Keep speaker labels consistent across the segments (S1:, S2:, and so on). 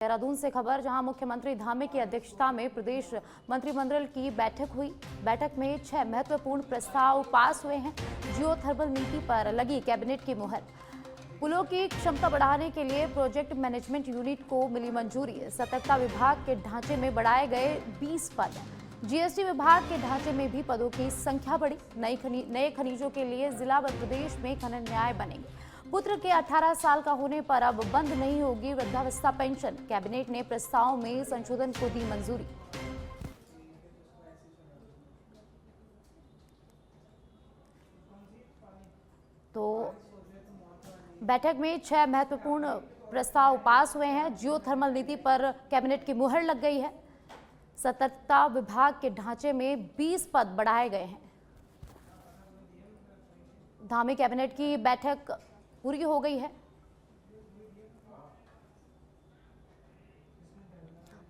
S1: देहरादून से खबर, जहां मुख्यमंत्री धामी की अध्यक्षता में प्रदेश मंत्रिमंडल की बैठक हुई। बैठक में 6 महत्वपूर्ण प्रस्ताव पास हुए हैं। जियो थर्मल नीति पर लगी कैबिनेट की मुहर। पुलों की क्षमता बढ़ाने के लिए प्रोजेक्ट मैनेजमेंट यूनिट को मिली मंजूरी। सतर्कता विभाग के ढांचे में बढ़ाए गए 20 पद। जीएसटी विभाग के ढांचे में भी पदों की संख्या बढ़ी। नए खनिजों के लिए जिला व प्रदेश में खनन न्याय बनेंगे। पुत्र के 18 साल का होने पर अब बंद नहीं होगी वृद्धावस्था पेंशन। कैबिनेट ने प्रस्ताव में संशोधन को दी मंजूरी। तो बैठक में 6 महत्वपूर्ण प्रस्ताव पास हुए हैं। जियो थर्मल नीति पर कैबिनेट की मुहर लग गई है। सतर्कता विभाग के ढांचे में 20 पद बढ़ाए गए हैं। धामी कैबिनेट की बैठक पूरी हो गई है।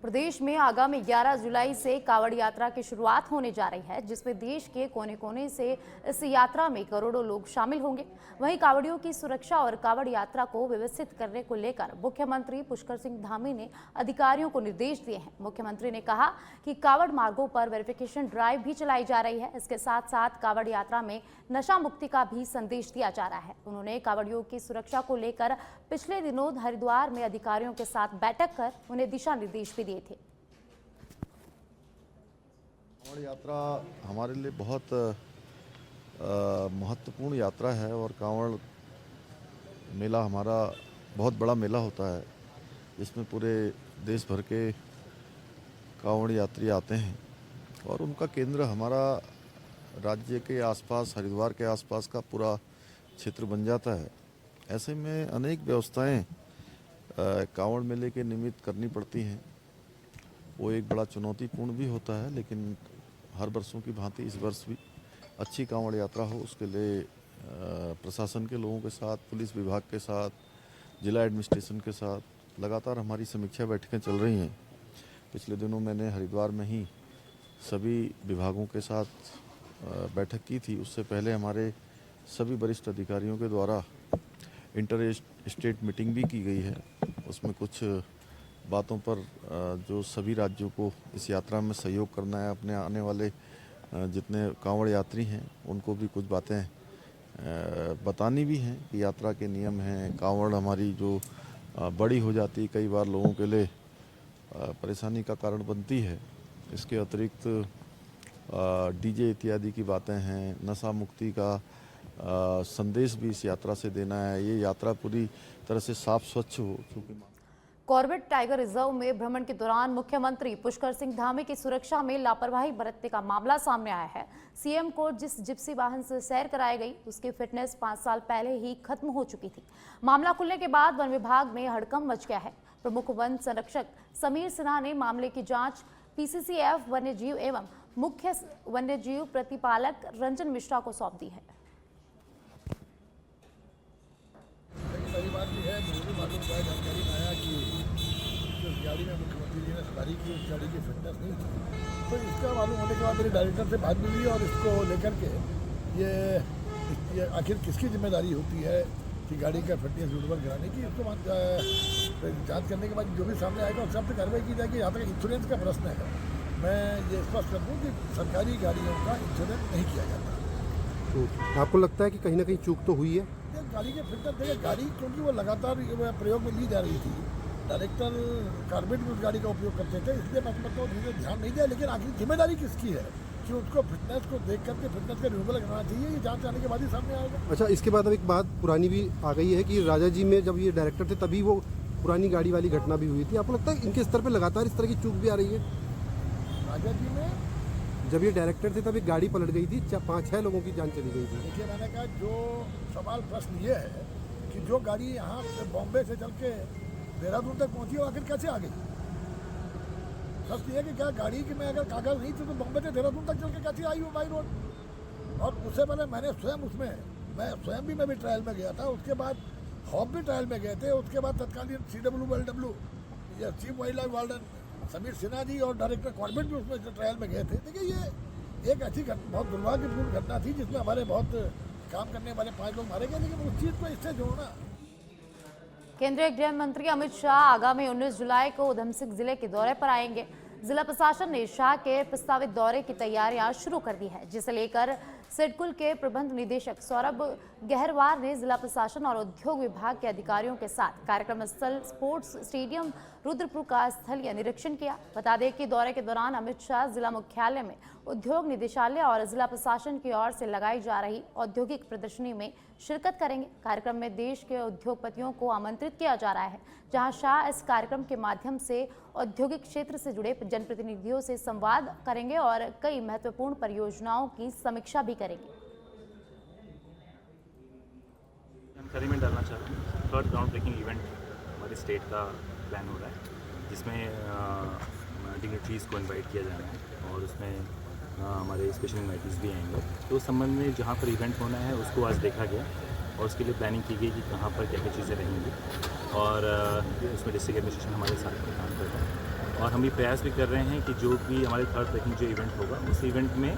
S1: प्रदेश में आगामी 11 जुलाई से कावड़ यात्रा की शुरुआत होने जा रही है, जिसमें देश के कोने कोने से इस यात्रा में करोड़ों लोग शामिल होंगे। वहीं कावड़ियों की सुरक्षा और कावड़ यात्रा को व्यवस्थित करने को लेकर मुख्यमंत्री पुष्कर सिंह धामी ने अधिकारियों को निर्देश दिए हैं। मुख्यमंत्री ने कहा कि कावड़ मार्गों पर वेरिफिकेशन ड्राइव भी चलाई जा रही है। इसके साथ साथ कावड़ यात्रा में नशा मुक्ति का भी संदेश दिया जा रहा है। उन्होंने कावड़ियों की सुरक्षा को लेकर पिछले दिनों हरिद्वार में अधिकारियों के साथ बैठक कर उन्हें दिशा निर्देश भी दिए थे।
S2: कांवड़ यात्रा हमारे लिए बहुत महत्वपूर्ण यात्रा है और कांवड़ मेला हमारा बहुत बड़ा मेला होता है, जिसमें पूरे देश भर के कांवड़ यात्री आते हैं और उनका केंद्र हमारा राज्य के आसपास, हरिद्वार के आसपास का पूरा क्षेत्र बन जाता है। ऐसे में अनेक व्यवस्थाएं कांवड़ मेले के निमित्त करनी पड़ती हैं। वो एक बड़ा चुनौतीपूर्ण भी होता है, लेकिन हर वर्षों की भांति इस वर्ष भी अच्छी कांवड़ यात्रा हो, उसके लिए प्रशासन के लोगों के साथ, पुलिस विभाग के साथ, जिला एडमिनिस्ट्रेशन के साथ लगातार हमारी समीक्षा बैठकें चल रही हैं। पिछले दिनों मैंने हरिद्वार में ही सभी विभागों के साथ बैठक की थी। उससे पहले हमारे सभी वरिष्ठ अधिकारियों के द्वारा इंटर स्टेट मीटिंग भी की गई है। उसमें कुछ बातों पर जो सभी राज्यों को इस यात्रा में सहयोग करना है, अपने आने वाले जितने कांवड़ यात्री हैं उनको भी कुछ बातें बतानी भी हैं कि यात्रा के नियम हैं। कांवड़ हमारी जो बड़ी हो जाती, कई बार लोगों के लिए परेशानी का कारण बनती है। इसके अतिरिक्त डीजे इत्यादि की बातें हैं। नशा मुक्ति का संदेश भी इस यात्रा से देना है। ये यात्रा पूरी तरह से साफ स्वच्छ हो।
S1: कॉर्बेट टाइगर रिजर्व में भ्रमण के दौरान मुख्यमंत्री पुष्कर सिंह धामी की सुरक्षा में लापरवाही बरतने का मामला सामने आया है। सीएम को जिस जिप्सी वाहन से सैर कराई गई, उसकी फिटनेस 5 साल पहले ही खत्म हो चुकी थी। मामला खुलने के बाद वन विभाग में हड़कंप मच गया है। प्रमुख वन संरक्षक समीर सिन्हा ने मामले की जाँच पीसीसीएफ वन्यजीव एवं मुख्य वन्यजीव प्रतिपालक रंजन मिश्रा को सौंप दी है।
S3: पहली बात यह है, मुझे मालूम हुआ, जानकारी में आया कि उस गाड़ी में मुख्यमंत्री जी ने सवारी की, उस गाड़ी की फिटनेस नहीं थी। तो इसका मालूम होने के बाद मेरे डायरेक्टर से बात मिली और इसको लेकर के ये आखिर किसकी जिम्मेदारी होती है कि गाड़ी का फिटनेस सुटेबल कराने की, इसको जांच करने के बाद जो भी सामने आएगा उस हिसाब से कार्रवाई की जाएगी। यहाँ तक इंश्योरेंस का प्रश्न है, मैं ये स्पष्ट कर दूँ कि सरकारी गाड़ियों का इंश्योरेंस नहीं किया जाता।
S4: तो आपको लगता है कि कहीं ना कहीं चूक तो हुई है?
S3: गाड़ी के फिल्टर देखिए, गाड़ी क्योंकि वो लगातार प्रयोग में ली जा रही थी, डायरेक्टर कार्बेट में उस गाड़ी का उपयोग करते थे, इसलिए मैं समझता हूँ ध्यान नहीं दिया। लेकिन आखिर जिम्मेदारी किसकी है कि उसको फिटनेस को देख करके फिटनेस का रिन्यूअल करना चाहिए, ये जांच आने के बाद ही सामने आएगा।
S4: अच्छा, इसके बाद अब एक बात पुरानी भी आ गई है कि राजा जी में जब ये डायरेक्टर थे तभी वो पुरानी गाड़ी वाली घटना भी हुई थी। आपको लगता है इनके स्तर पर लगातार इस तरह की चूक भी आ रही है?
S3: राजा जी में
S4: जब ये डायरेक्टर थे तब एक गाड़ी पलट गई थी, 5-6 लोगों की जान चली गई थी।
S3: देखिए, मैंने कहा जो सवाल प्रश्न ये है कि जो गाड़ी यहाँ से बॉम्बे से चल के देहरादून तक पहुँची वो आखिर कैसे आ गई। प्रश्न ये कि क्या गाड़ी की में अगर कागज़ नहीं थी तो बॉम्बे से देहरादून तक चल के कैसे आई वो बाई रोड। और उससे पहले मैंने स्वयं भी मैं भी ट्रायल में गया था। उसके बाद हॉप भी ट्रायल में गए थे। उसके बाद तत्कालीन CWLW या chief wild life warden Samir Sinha ji और डायरेक्टर कॉर्बेट भी उसमें ट्रायल में गए थे। देखिए, ये एक ऐसी बहुत दुर्भाग्यपूर्ण घटना थी जिसमें हमारे बहुत काम करने वाले 5 लोग मारे गए, लेकिन उस चीज़ को इससे जोड़ना
S1: केंद्रीय गृह मंत्री अमित शाह आगामी 19 जुलाई को उधमसिंह जिले के दौरे पर आएंगे। जिला प्रशासन ने शाह के प्रस्तावित दौरे की तैयारियां शुरू कर दी है, जिसे लेकर सिडकुल के प्रबंध निदेशक सौरभ गहरवार ने जिला प्रशासन और उद्योग विभाग के अधिकारियों के साथ कार्यक्रम स्थल स्पोर्ट्स स्टेडियम रुद्रपुर का स्थलीय निरीक्षण किया। बता दें कि दौरे के दौरान अमित शाह जिला मुख्यालय में उद्योग निदेशालय और जिला प्रशासन की ओर से लगाई जा रही औद्योगिक प्रदर्शनी में शिरकत करेंगे। कार्यक्रम में देश के उद्योगपतियों को आमंत्रित किया जा रहा है, जहां शाह इस कार्यक्रम के माध्यम से औद्योगिक क्षेत्र से जुड़े जनप्रतिनिधियों से संवाद करेंगे और कई महत्वपूर्ण परियोजनाओं की समीक्षा भी करेंगे।
S5: जानकारी में डालना चाह रहा हूँ, थर्ड ग्राउंड ब्रेकिंग इवेंट हमारे स्टेट का प्लान हो रहा है, जिसमें डिग्नेटरीज को इनवाइट किया जा रहा है और उसमें हमारे स्पेशल इन्वाइटीज़ भी आएंगे। तो उस संबंध में जहाँ पर इवेंट होना है उसको आज देखा गया और उसके लिए प्लानिंग की गई कि कहाँ पर क्या क्या चीज़ें रहेंगी और उसमें डिस्ट्रिक्ट एडमिनिस्ट्रेशन हमारे साथ में काम कर रहा है और हम ये प्रयास भी कर रहे हैं कि जो भी हमारे थर्ड ब्रेकिंग जो इवेंट होगा उस इवेंट में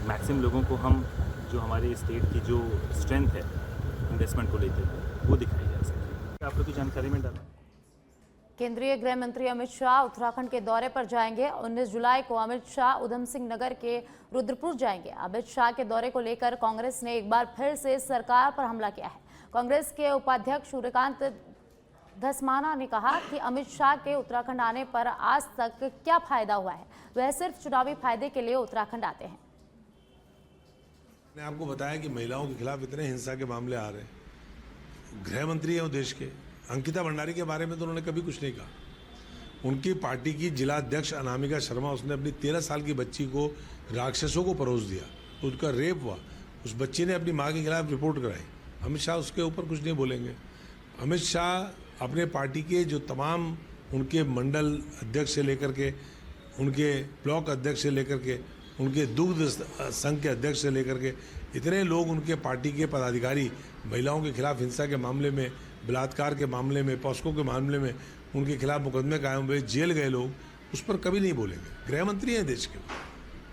S5: मैक्सिमम लोगों को हम जो हमारे स्टेट की जो स्ट्रेंथ है इन्वेस्टमेंट को लेकर वो दिखाई जा सके। आप लोग की जानकारी में डालें।
S1: केंद्रीय गृह मंत्री अमित शाह उत्तराखंड के दौरे पर जाएंगे। 19 जुलाई को अमित शाह उधमसिंह नगर के रुद्रपुर जाएंगे। अमित शाह के दौरे को लेकर कांग्रेस ने एक बार फिर से सरकार पर हमला किया है। कांग्रेस के उपाध्यक्ष सूर्यकांत धस्माना ने कहा कि अमित शाह के उत्तराखंड आने पर आज तक क्या फायदा हुआ है, वह सिर्फ चुनावी फायदे के लिए उत्तराखंड आते हैं।
S6: मैंने आपको बताया कि महिलाओं के खिलाफ इतने हिंसा के मामले आ रहे हैं। गृह मंत्री हैं देश के, अंकिता भंडारी के बारे में तो उन्होंने कभी कुछ नहीं कहा। उनकी पार्टी की जिला अध्यक्ष अनामिका शर्मा, उसने अपनी 13 साल की बच्ची को राक्षसों को परोस दिया, तो उसका रेप हुआ। उस बच्ची ने अपनी माँ के खिलाफ रिपोर्ट कराई। अमित शाह उसके ऊपर कुछ नहीं बोलेंगे। अमित शाह अपने पार्टी के जो तमाम उनके मंडल अध्यक्ष से लेकर के, उनके ब्लॉक अध्यक्ष से लेकर के, उनके दुग्ध संघ के अध्यक्ष से लेकर के, इतने लोग उनके पार्टी के पदाधिकारी महिलाओं के खिलाफ हिंसा के मामले में, बलात्कार के मामले में, पॉस्को के मामले में उनके खिलाफ मुकदमे कायम हुए, जेल गए लोग, उस पर कभी नहीं बोलेंगे। गृह मंत्री हैं देश के,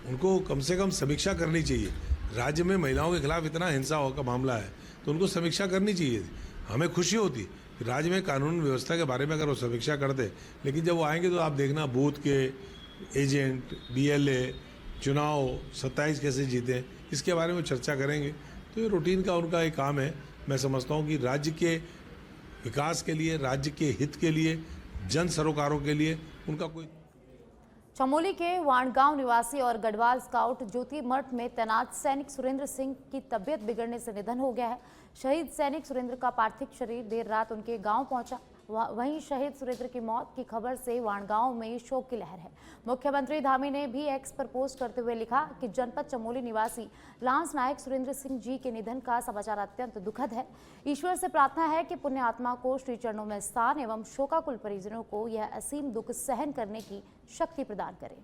S6: उनको कम से कम समीक्षा करनी चाहिए। राज्य में महिलाओं के खिलाफ इतना हिंसा का मामला है तो उनको समीक्षा करनी चाहिए। हमें खुशी होती कि राज्य में कानून व्यवस्था के बारे में अगर वो समीक्षा करते, लेकिन जब वो आएंगे तो आप देखना बूथ के एजेंट, BLA, चुनाव 27 कैसे जीते, इसके बारे में चर्चा करेंगे। तो ये रूटीन का उनका एक काम है। मैं समझता हूँ कि राज्य के विकास के लिए, राज्य के हित के लिए, जन सरोकारों के लिए उनका कोई।
S1: चमोली के वाणगांव निवासी और गढ़वाल स्काउट ज्योति मठ में तैनात सैनिक सुरेंद्र सिंह की तबीयत बिगड़ने से निधन हो गया है। शहीद सैनिक सुरेंद्र का पार्थिव शरीर देर रात उनके गांव पहुंचा। वहीं शहीद सुरेंद्र की मौत की खबर से वाणगांव में शोक की लहर है। मुख्यमंत्री धामी ने भी एक्स पर पोस्ट करते हुए लिखा कि जनपद चमोली निवासी लांस नायक सुरेंद्र सिंह जी के निधन का समाचार अत्यंत दुखद है। ईश्वर से प्रार्थना है कि पुण्य आत्मा को श्री चरणों में स्थान एवं शोकाकुल परिजनों को यह असीम दुख सहन करने की शक्ति प्रदान करे।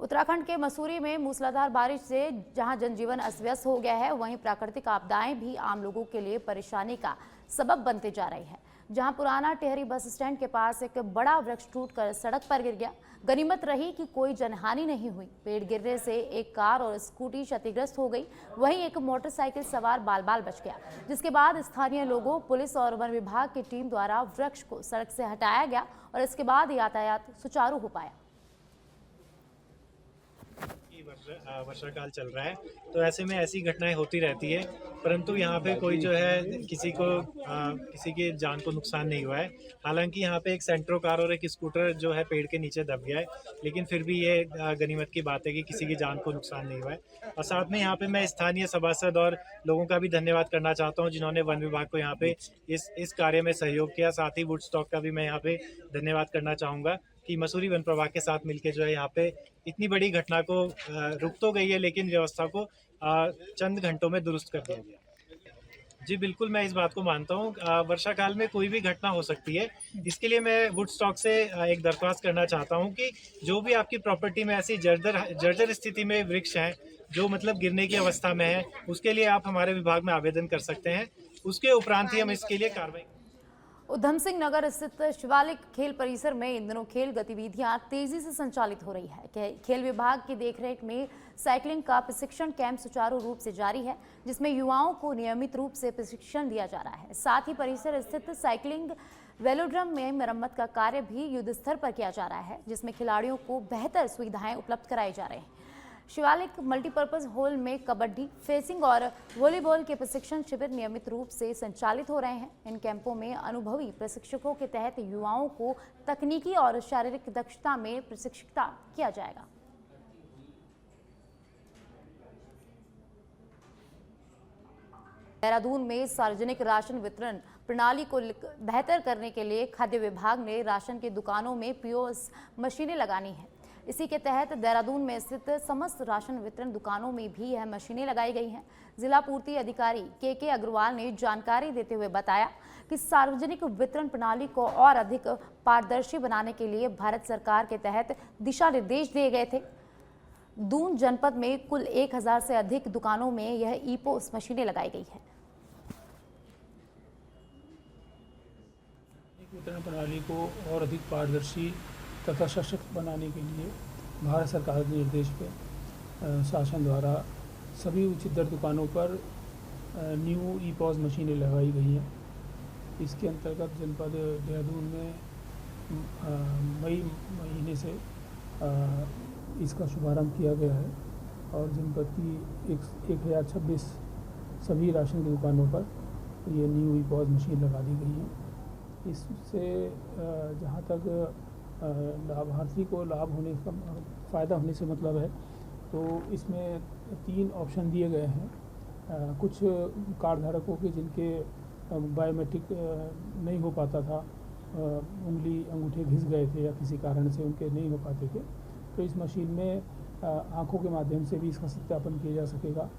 S1: उत्तराखंड के मसूरी में मूसलाधार बारिश से जहां जनजीवन अस्त व्यस्त हो गया है, वहीं प्राकृतिक आपदाएं भी आम लोगों के लिए परेशानी का सबब बनते जा रही है। जहां पुराना टेहरी बस स्टैंड के पास एक बड़ा वृक्ष टूटकर सड़क पर गिर गया। गनीमत रही कि कोई जनहानि नहीं हुई। पेड़ गिरने से एक कार और स्कूटी क्षतिग्रस्त हो गई, वहीं एक मोटरसाइकिल सवार बाल बाल बच गया, जिसके बाद स्थानीय लोगों, पुलिस और वन विभाग की टीम द्वारा वृक्ष को सड़क से हटाया गया और इसके बाद यातायात सुचारू हो पाया।
S7: वर्षा काल चल रहा है तो ऐसे में ऐसी घटनाएं होती रहती है, परंतु यहाँ पे कोई जो है किसी के जान को नुकसान नहीं हुआ है। हालांकि यहाँ पे एक सेंट्रो कार और एक स्कूटर जो है पेड़ के नीचे दब गया है, लेकिन फिर भी ये गनीमत की बात है कि किसी की जान को नुकसान नहीं हुआ है। और साथ में यहाँ पे मैं स्थानीय सभासद और लोगों का भी धन्यवाद करना चाहता हूँ जिन्होंने वन विभाग को यहाँ पे इस कार्य में सहयोग किया। साथ ही वुडस्टॉक का भी मैं यहाँ पे धन्यवाद करना चाहूँगा कि मसूरी वन प्रभाग के साथ मिलकर जो है यहाँ पे इतनी बड़ी घटना को रुक तो गई है, लेकिन व्यवस्था को चंद घंटों में दुरुस्त कर दिया गया। जी बिल्कुल, मैं इस बात को मानता हूँ। वर्षा काल में कोई भी घटना हो सकती है। इसके लिए मैं वुडस्टॉक से एक दरख्वास्त करना चाहता हूँ कि जो भी आपकी प्रॉपर्टी में ऐसी जर्जर स्थिति में वृक्ष हैं जो मतलब गिरने की अवस्था में है, उसके लिए आप हमारे विभाग में आवेदन कर सकते हैं। उसके उपरांत ही हम इसके लिए कार्रवाई।
S1: उधम सिंह नगर स्थित शिवालिक खेल परिसर में इन दिनों खेल गतिविधियां तेजी से संचालित हो रही है। खेल विभाग की देखरेख में साइकिलिंग का प्रशिक्षण कैंप सुचारू रूप से जारी है, जिसमें युवाओं को नियमित रूप से प्रशिक्षण दिया जा रहा है। साथ ही परिसर स्थित साइकिलिंग वेलोड्रम में मरम्मत का कार्य भी युद्ध स्तर पर किया जा रहा है, जिसमें खिलाड़ियों को बेहतर सुविधाएं उपलब्ध कराई जा रही हैं। शिवालिक मल्टीपर्पज हॉल में कबड्डी, फेंसिंग और वॉलीबॉल के प्रशिक्षण शिविर नियमित रूप से संचालित हो रहे हैं। इन कैंपों में अनुभवी प्रशिक्षकों के तहत युवाओं को तकनीकी और शारीरिक दक्षता में प्रशिक्षित किया जाएगा। देहरादून में सार्वजनिक राशन वितरण प्रणाली को बेहतर करने के लिए खाद्य विभाग ने राशन की दुकानों में पीओएस मशीनें लगानी है। इसी के तहत देहरादून में स्थित समस्त राशन वितरण दुकानों में भी यह मशीनें लगाई गई हैं। जिला पूर्ति अधिकारी के अग्रवाल ने जानकारी देते हुए बताया कि सार्वजनिक वितरण प्रणाली को और अधिक पारदर्शी बनाने के लिए भारत सरकार के तहत दिशा निर्देश दिए गए थे। दून जनपद में कुल 1000 से अधिक दुकानों में यह ईपोस मशीनें लगाई गई है।
S8: वितरण प्रणाली को और अधिक पारदर्शी तथा सशक्त बनाने के लिए भारत सरकार के निर्देश पे शासन द्वारा सभी उचित दर दुकानों पर न्यू ईपॉस मशीनें लगाई गई हैं। इसके अंतर्गत जनपद देहरादून में मई महीने से इसका शुभारंभ किया गया है और जनपद की 1026 सभी राशन की दुकानों पर ये न्यू ईपॉस मशीन लगा दी गई है। इससे जहाँ तक लाभार्थी को लाभ होने का फ़ायदा होने से मतलब है, तो इसमें 3 ऑप्शन दिए गए हैं। कुछ कार्ड धारकों के जिनके बायोमेट्रिक नहीं हो पाता था, अंगूठे घिस गए थे या किसी कारण से उनके नहीं हो पाते थे, तो इस मशीन में आँखों के माध्यम से भी इसका सत्यापन किया जा सकेगा।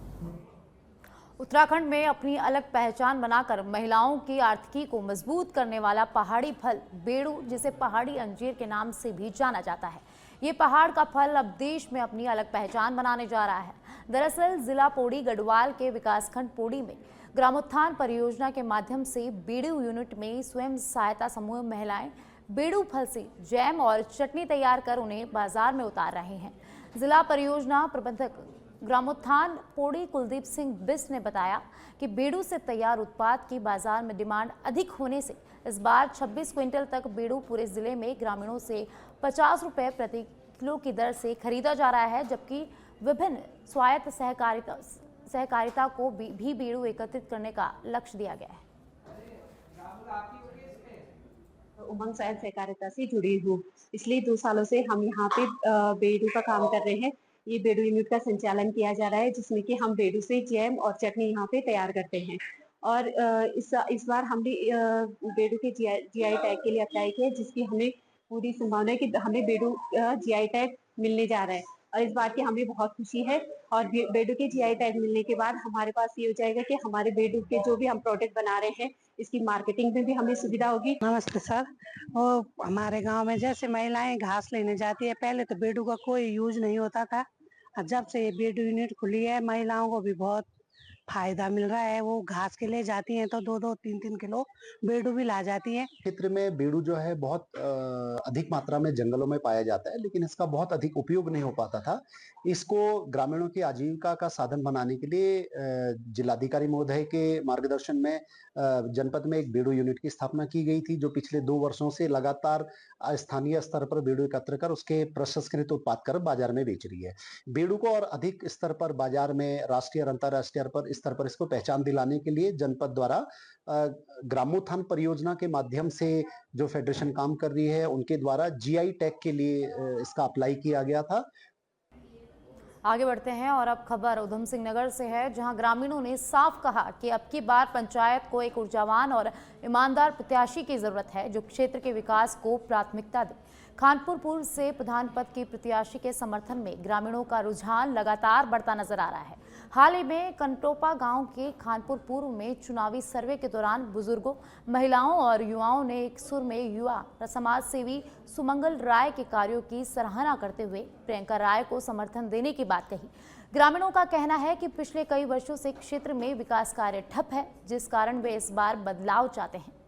S1: उत्तराखंड में अपनी अलग पहचान बनाकर महिलाओं की आर्थिकी को मजबूत करने वाला पहाड़ी फल बेड़ू, जिसे पहाड़ी अंजीर के नाम से भी जाना जाता है, ये पहाड़ का फल अब देश में अपनी अलग पहचान बनाने जा रहा है। दरअसल जिला पौड़ी गढ़वाल के विकासखंड पौड़ी में ग्रामोत्थान परियोजना के माध्यम से बेड़ू यूनिट में स्वयं सहायता समूह महिलाएं बेड़ू फल से जैम और चटनी तैयार कर उन्हें बाजार में उतार रहे हैं। जिला परियोजना प्रबंधक ग्रामोत्थान पौड़ी कुलदीप सिंह बिस्ट ने बताया कि बेड़ू से तैयार उत्पाद की बाजार में डिमांड अधिक होने से इस बार 26 क्विंटल तक बेड़ू पूरे जिले में ग्रामीणों से 50 रुपये प्रति किलो की दर से खरीदा जा रहा है, जबकि विभिन्न स्वायत्त सहकारिता को भी बेड़ू एकत्रित करने का लक्ष्य दिया गया है।
S9: उमंग स्वायत्त सहकारिता से जुड़ी हूँ, इसलिए 2 सालों से हम यहाँ पे बेड़ू का काम कर रहे हैं। ये बेड़ू यूनिट का संचालन किया जा रहा है, जिसमें कि हम बेड़ू से जैम और चटनी यहाँ पे तैयार करते हैं। और इस बार हमने बेड़ू के जीआई टैग के लिए अप्लाई किया, जिसकी हमें पूरी संभावना है कि हमें बेड़ू जीआई टैग मिलने जा रहा है और इस बात की हमें बहुत खुशी है। और बेड़ू के जीआई टैग मिलने के बाद हमारे पास ये हो जाएगा कि हमारे बेड़ू के जो भी हम प्रोडक्ट बना रहे हैं, इसकी मार्केटिंग में भी हमें सुविधा होगी।
S10: नमस्ते सर। वो हमारे गांव में जैसे महिलाएं घास लेने जाती है, पहले तो बेड़ू का कोई यूज नहीं होता था, जब से ये बेड़ू यूनिट खुली है महिलाओं को भी बहुत फायदा मिल रहा है। वो घास के लिए जाती हैं तो 2-2, 3-3 किलो बेड़ू भी ला जाती हैं।
S11: क्षेत्र में बेड़ू जो है बहुत अधिक मात्रा में जंगलों में पाया जाता है, लेकिन इसका बहुत अधिक उपयोग नहीं हो पाता था। इसको ग्रामीणों की आजीविका का साधन बनाने के लिए जिलाधिकारी महोदय के मार्गदर्शन में जनपद में एक बेड़ू यूनिट की स्थापना की गई थी, जो पिछले 2 वर्षों से लगातार स्थानीय स्तर पर बेड़ू एकत्र कर उसके प्रसंस्कृत उत्पाद कर बाजार में बेच रही है। बेड़ू को और अधिक स्तर पर बाजार में राष्ट्रीय और अंतर्राष्ट्रीय स्तर पर इसको पहचान दिलाने के लिए जनपद द्वारा ग्रामोत्थान परियोजना के माध्यम से जो फेडरेशन काम कर रही है, उनके द्वारा जीआई टैग के लिए इसका अप्लाई किया गया था।
S1: आगे बढ़ते हैं और अब खबर उधम सिंह नगर से है, जहां ग्रामीणों ने साफ कहा कि अब की बार पंचायत को एक ऊर्जावान और ईमानदार प्रत्याशी की जरूरत है, जो क्षेत्र के विकास को प्राथमिकता दे। खानपुर पूर्व से प्रधान पद की प्रत्याशी के समर्थन में ग्रामीणों का रुझान लगातार बढ़ता नजर आ रहा है। हाल ही में कंटोपा गांव के खानपुर पूर्व में चुनावी सर्वे के दौरान बुजुर्गों, महिलाओं और युवाओं ने एक सुर में युवा समाज सेवी सुमंगल राय के कार्यों की सराहना करते हुए प्रियंका राय को समर्थन देने की बात कही। ग्रामीणों का कहना है कि पिछले कई वर्षों से क्षेत्र में विकास कार्य ठप है, जिस कारण वे इस बार बदलाव चाहते हैं।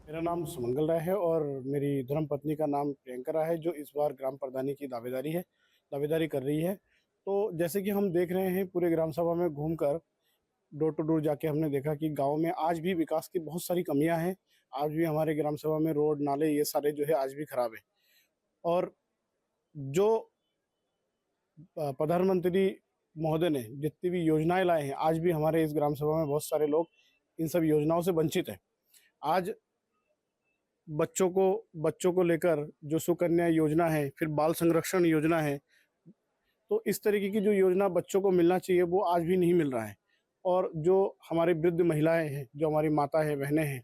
S12: मेरा नाम सुमंगल राय है और मेरी धर्मपत्नी का नाम प्रियंका राय है, जो इस बार ग्राम प्रधानी की दावेदारी कर रही है। तो जैसे कि हम देख रहे हैं, पूरे ग्राम सभा में घूमकर डोर टू डोर जाके हमने देखा कि गांव में आज भी विकास की बहुत सारी कमियां हैं। आज भी हमारे ग्राम सभा में रोड नाले ये सारे जो है आज भी खराब है। और जो प्रधानमंत्री महोदय ने जितनी भी योजनाएं लाए हैं, आज भी हमारे इस ग्राम सभा में बहुत सारे लोग इन सब योजनाओं से वंचित हैं। आज बच्चों को लेकर जो सुकन्या योजना है, फिर बाल संरक्षण योजना है, तो इस तरीके की जो योजना बच्चों को मिलना चाहिए वो आज भी नहीं मिल रहा है। और जो हमारे वृद्ध महिलाएं हैं, जो हमारी माता है, बहनें हैं,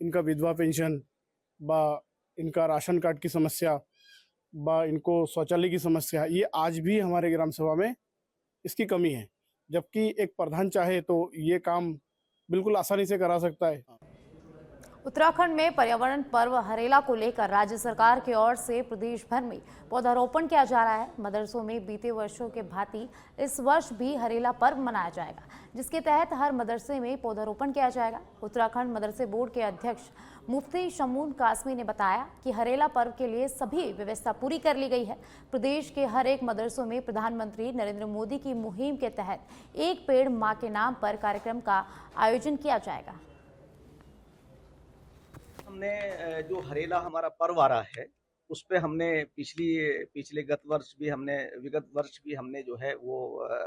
S12: इनका विधवा पेंशन बा इनका राशन कार्ड की समस्या बा इनको शौचालय की समस्या, ये आज भी हमारे ग्राम सभा में इसकी कमी है। जबकि एक प्रधान चाहे तो ये काम बिल्कुल आसानी से करा सकता है।
S1: उत्तराखंड में पर्यावरण पर्व हरेला को लेकर राज्य सरकार की ओर से प्रदेश भर में पौधारोपण किया जा रहा है। मदरसों में बीते वर्षों के भांति इस वर्ष भी हरेला पर्व मनाया जाएगा, जिसके तहत हर मदरसे में पौधारोपण किया जाएगा। उत्तराखंड मदरसे बोर्ड के अध्यक्ष मुफ्ती शमून कासमी ने बताया कि हरेला पर्व के लिए सभी व्यवस्था पूरी कर ली गई है। प्रदेश के हर एक मदरसों में प्रधानमंत्री नरेंद्र मोदी की मुहिम के तहत एक पेड़ मां के नाम पर कार्यक्रम का आयोजन किया जाएगा।
S13: हमने जो हरेला हमारा पर्व आ रहा है, उस पे हमने पिछले विगत वर्ष भी हमने जो है वो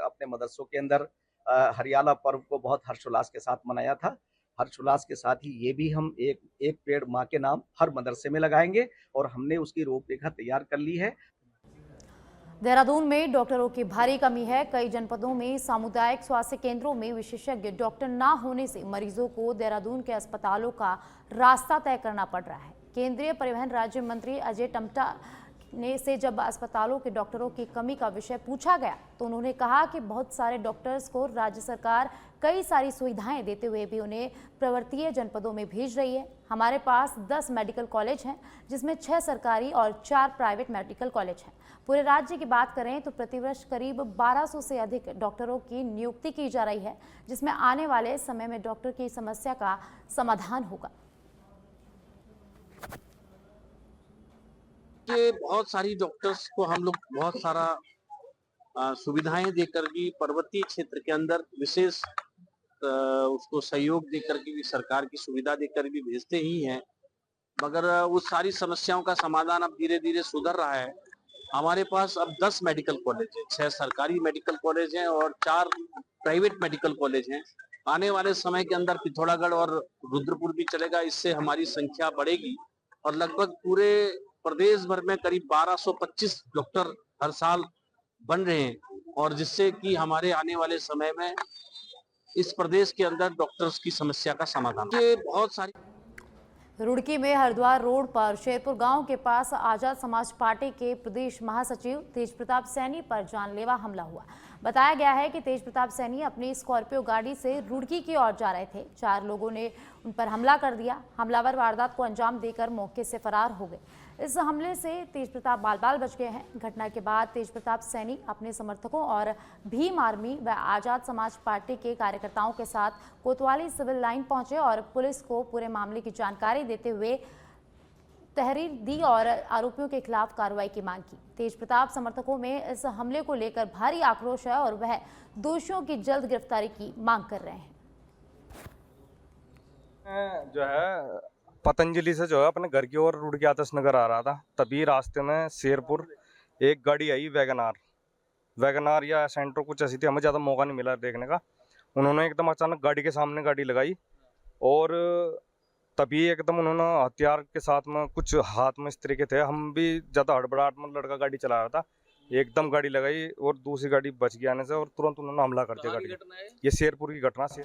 S13: अपने मदरसों के अंदर हरियाला पर्व को बहुत हर्षोल्लास के साथ मनाया था। हर्षोल्लास के साथ ही ये भी हम एक पेड़ माँ के नाम हर मदरसे में लगाएंगे और हमने उसकी रूपरेखा तैयार कर ली है।
S1: देहरादून में डॉक्टरों की भारी कमी है। कई जनपदों में सामुदायिक स्वास्थ्य केंद्रों में विशेषज्ञ डॉक्टर न होने से मरीजों को देहरादून के अस्पतालों का रास्ता तय करना पड़ रहा है। केंद्रीय परिवहन राज्य मंत्री अजय टम्टा से जब अस्पतालों के डॉक्टरों की कमी का विषय पूछा गया तो उन्होंने कहा कि बहुत सारे डॉक्टर्स को राज्य सरकार कई सारी सुविधाएं देते हुए भी उन्हें पर्वतीय जनपदों में भेज रही है। हमारे पास 10 मेडिकल कॉलेज हैं, जिसमें 6 सरकारी और 4 प्राइवेट मेडिकल कॉलेज हैं। पूरे राज्य की बात करें तो प्रतिवर्ष करीब 1200 से अधिक डॉक्टरों की नियुक्ति की जा रही है, जिसमें आने वाले समय में डॉक्टर की समस्या का समाधान होगा।
S14: बहुत सारी डॉक्टर्स को हम लोग बहुत सारा सुविधाएं देकर भी पर्वतीय क्षेत्र के अंदर विशेष उसको सहयोग देकर के भी, सरकार की सुविधा देकर भी भेजते ही हैं, मगर उस सारी समस्याओं का समाधान अब धीरे धीरे सुधर रहा है। हमारे पास अब 10 मेडिकल कॉलेज है, 6 सरकारी मेडिकल कॉलेज हैं और 4 प्राइवेट मेडिकल कॉलेज हैं। आने वाले समय के अंदर पिथौरागढ़ और रुद्रपुर भी चलेगा। इससे हमारी संख्या बढ़ेगी और लगभग पूरे प्रदेश भर में करीब 1225 डॉक्टर हर साल बन रहे हैं और जिससे कि हमारे आने वाले समय में इस प्रदेश के अंदर डॉक्टर्स की समस्या का समाधान। ये बहुत सारी
S1: रुड़की में हरिद्वार रोड पर शेरपुर गांव के पास आजाद समाज पार्टी के प्रदेश महासचिव तेज प्रताप सैनी पर जानलेवा हमला हुआ। बताया गया है कि तेज प्रताप सैनी अपनी स्कॉर्पियो गाड़ी से रुड़की की ओर जा रहे थे। 4 लोगों ने उन पर हमला कर दिया। हमलावर वारदात को अंजाम देकर मौके से फरार हो गए। इस हमले से तेज प्रताप बाल बच गए हैं। घटना के बाद तेज प्रताप सैनी अपने समर्थकों और भीम आर्मी व आजाद समाज पार्टी के कार्यकर्ताओं के साथ कोतवाली सिविल लाइन पहुंचे और पुलिस को पूरे मामले की जानकारी देते हुए तहरीर दी और आरोपियों के खिलाफ कार्रवाई की मांग की। तेज प्रताप समर्थकों में इस हमले को लेकर भारी आक्रोश है और वह दोषियों की जल्द गिरफ्तारी की मांग कर रहे हैं।
S15: जो है पतंजलि से जो है अपने घर की ओर रुड़की आदर्श नगर आ रहा था, तभी रास्ते में शेरपुर एक गाड़ी आई वैगनार या सेंट्रो कुछ ऐसी थी। हमें ज़्यादा मौका नहीं मिला देखने का। उन्होंने एकदम अचानक गाड़ी के सामने गाड़ी लगाई और तभी एकदम उन्होंने हथियार के साथ में कुछ हाथ में इस तरीके थे। हम भी ज़्यादा हड़बड़ाहट में लड़का गाड़ी चला रहा था, एकदम गाड़ी लगाई और दूसरी गाड़ी बच गई आने से और तुरंत उन्होंने हमला कर दिया गाड़ी। ये शेरपुर की घटना से